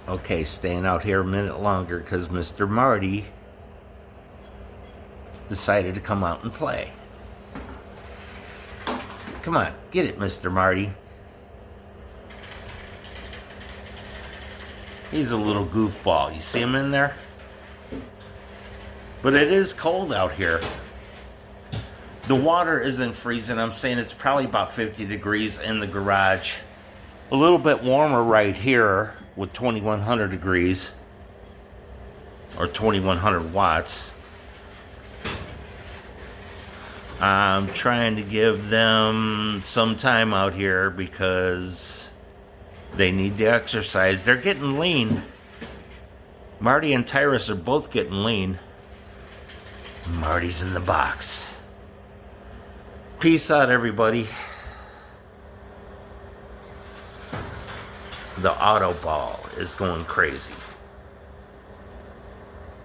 Okay, staying out here a minute longer because Mr. Marty decided to come out and play. Come on, get it, Mr. Marty. He's a little goofball. You see him in there? But it is cold out here. The water isn't freezing. I'm saying it's probably about 50 degrees in the garage. A little bit warmer right here with 2100 degrees or 2100 watts. I'm trying to give them some time out here because they need to exercise. They're getting lean. Marty and Tyrus are both getting lean. Marty's in the box. Peace out, everybody. The auto ball is going crazy.